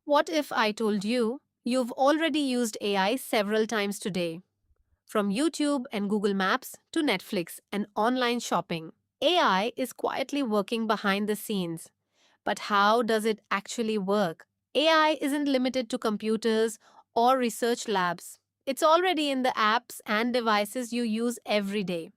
What if I told you you've already used AI several times today? From YouTube and Google Maps to Netflix and online shopping, AI is quietly working behind the scenes. But how does it actually work? AI isn't limited to computers or research labs. It's already in the apps and devices you use every day.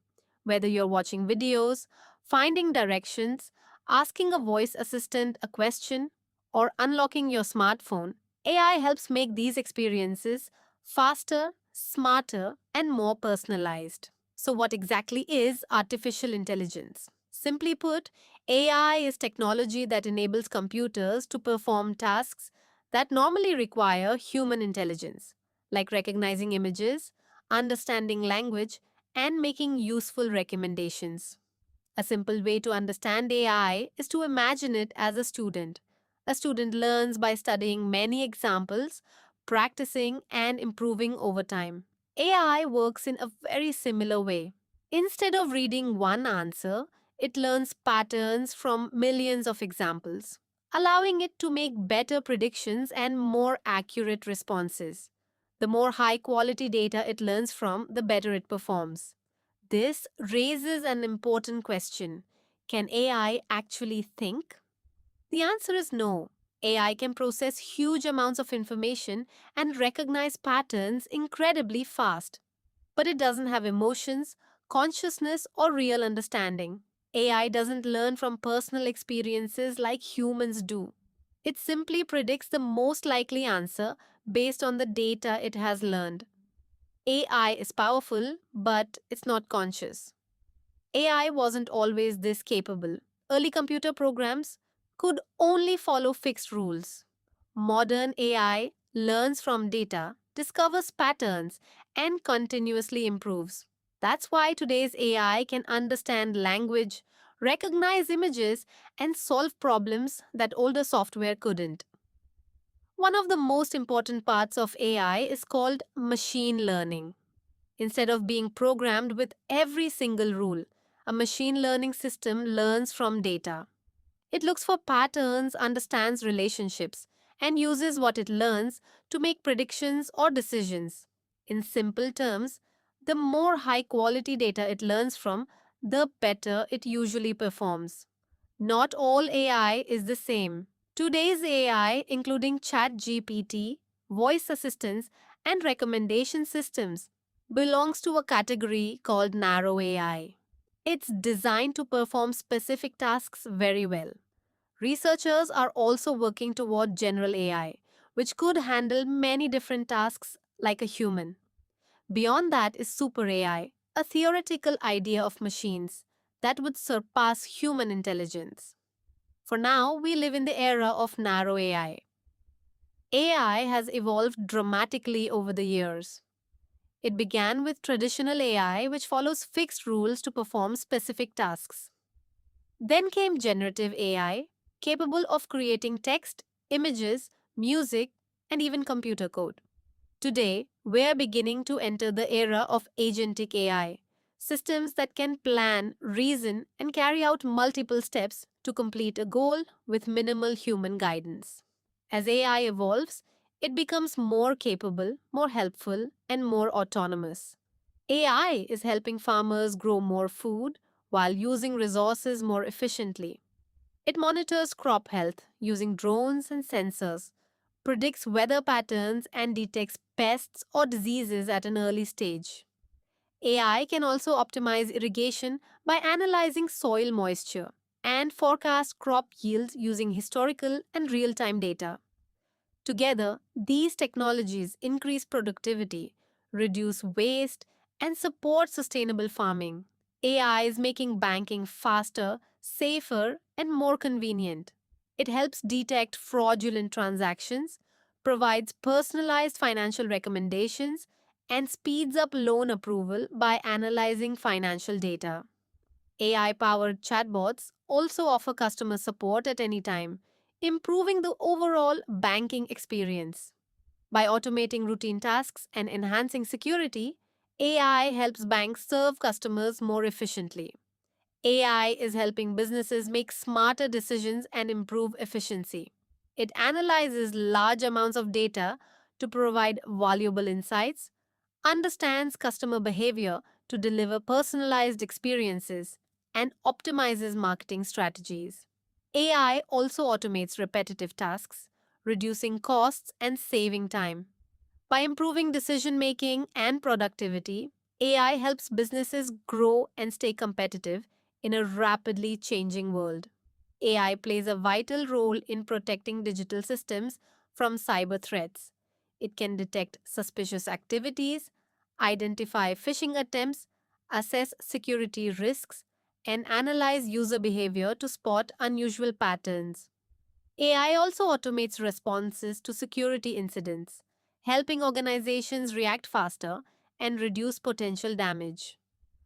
Whether you're watching videos, finding directions, asking a voice assistant a question, or unlocking your smartphone, AI helps make these experiences faster, smarter, and more personalized. So, what exactly is artificial intelligence? Simply put, AI is technology that enables computers to perform tasks that normally require human intelligence, like recognizing images, understanding language, and making useful recommendations. A simple way to understand AI is to imagine it as a student. A student learns by studying many examples, practicing, and improving over time. AI works in a very similar way. Instead of reading one answer, it learns patterns from millions of examples, allowing it to make better predictions and more accurate responses. The more high quality data it learns from, the better it performs. This raises an important question. Can AI actually think? The answer is no. AI can process huge amounts of information and recognize patterns incredibly fast. But it doesn't have emotions, consciousness, or real understanding. AI doesn't learn from personal experiences like humans do. It simply predicts the most likely answer based on the data it has learned. AI is powerful, but it's not conscious. AI wasn't always this capable. Early computer programs could only follow fixed rules. Modern AI learns from data, discovers patterns, and continuously improves. That's why today's AI can understand language, recognize images, and solve problems that older software couldn't. One of the most important parts of AI is called machine learning. Instead of being programmed with every single rule, a machine learning system learns from data. It looks for patterns, understands relationships, and uses what it learns to make predictions or decisions. In simple terms, the more high quality data it learns from, the better it usually performs. Not all AI is the same. Today's AI, including ChatGPT, voice assistants, and recommendation systems, belongs to a category called narrow AI. It's designed to perform specific tasks very well. Researchers are also working toward general AI, which could handle many different tasks like a human. Beyond that is super AI, a theoretical idea of machines that would surpass human intelligence. For now, we live in the era of narrow AI. AI has evolved dramatically over the years. It began with traditional AI, which follows fixed rules to perform specific tasks. Then came generative AI, capable of creating text, images, music, and even computer code. Today, we're beginning to enter the era of agentic AI, systems that can plan, reason, and carry out multiple steps to complete a goal with minimal human guidance. As AI evolves, it becomes more capable, more helpful, and more autonomous. AI is helping farmers grow more food while using resources more efficiently. It monitors crop health using drones and sensors, predicts weather patterns, and detects pests or diseases at an early stage. AI can also optimize irrigation by analyzing soil moisture and forecast crop yields using historical and real time data. Together, these technologies increase productivity, reduce waste, and support sustainable farming. AI is making banking faster, safer, and more convenient. It helps detect fraudulent transactions, provides personalized financial recommendations, and speeds up loan approval by analyzing financial data. AI powered chatbots also offer customer support at any time, improving the overall banking experience. By automating routine tasks and enhancing security, AI helps banks serve customers more efficiently. AI is helping businesses make smarter decisions and improve efficiency. It analyzes large amounts of data to provide valuable insights, understands customer behavior to deliver personalized experiences, and optimizes marketing strategies. AI also automates repetitive tasks, reducing costs and saving time. By improving decision making and productivity, AI helps businesses grow and stay competitive in a rapidly changing world. AI plays a vital role in protecting digital systems from cyber threats. It can detect suspicious activities, identify phishing attempts, assess security risks, and analyze user behavior to spot unusual patterns. AI also automates responses to security incidents, helping organizations react faster and reduce potential damage.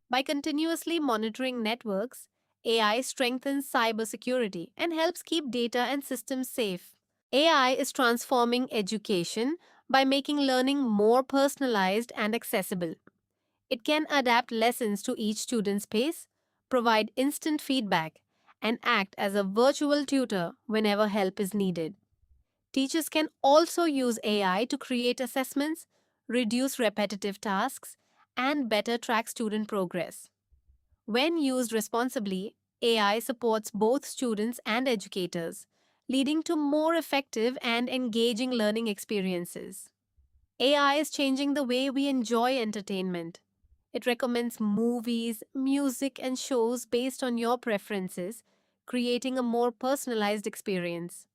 By continuously monitoring networks, AI strengthens cybersecurity and helps keep data and systems safe. AI is transforming education by making learning more personalized and accessible. It can adapt lessons to each student's pace, provide instant feedback, and act as a virtual tutor whenever help is needed. Teachers can also use AI to create assessments, reduce repetitive tasks, and better track student progress. When used responsibly, AI supports both students and educators, leading to more effective and engaging learning experiences. AI is changing the way we enjoy entertainment. It recommends movies, music, and shows based on your preferences, creating a more personalized experience.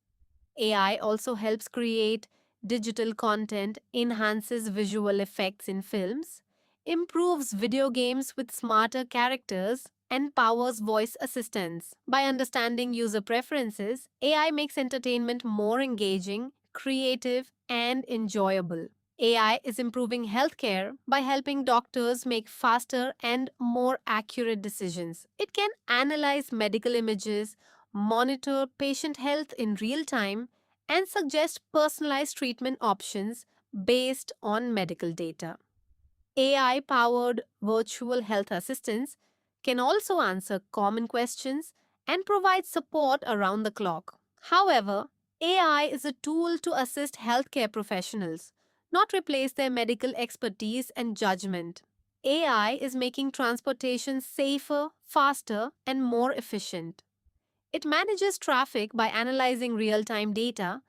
AI also helps create digital content, enhances visual effects in films, improves video games with smarter characters, and powers voice assistants. By understanding user preferences, AI makes entertainment more engaging, creative, and enjoyable. AI is improving healthcare by helping doctors make faster and more accurate decisions. It can analyze medical images, monitor patient health in real time, and suggest personalized treatment options based on medical data. AI powered virtual health assistants can also answer common questions and provide support around the clock. However, AI is a tool to assist healthcare professionals, not replace their medical expertise and judgment. AI is making transportation safer, faster, and more efficient. It manages traffic by analyzing real time data,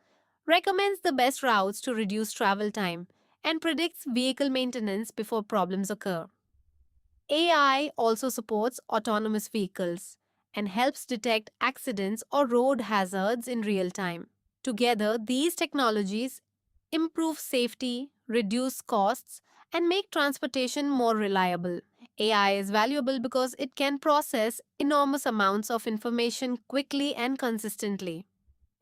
recommends the best routes to reduce travel time, and predicts vehicle maintenance before problems occur. AI also supports autonomous vehicles and helps detect accidents or road hazards in real time. Together, these technologies improve safety, reduce costs, and make transportation more reliable. AI is valuable because it can process enormous amounts of information quickly and consistently.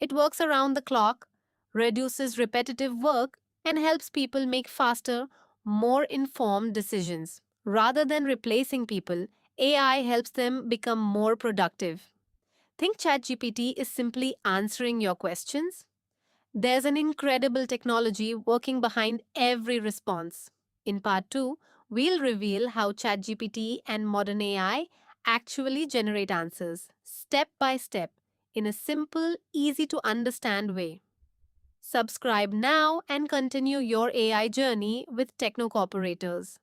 It works around the clock, reduces repetitive work, and helps people make faster, more informed decisions. Rather than replacing people, AI helps them become more productive. Think ChatGPT is simply answering your questions? There's an incredible technology working behind every response. In part 2, we'll reveal how ChatGPT and modern AI actually generate answers, step by step, in a simple, easy to understand way. Subscribe now and continue your AI journey with Techno Corporators.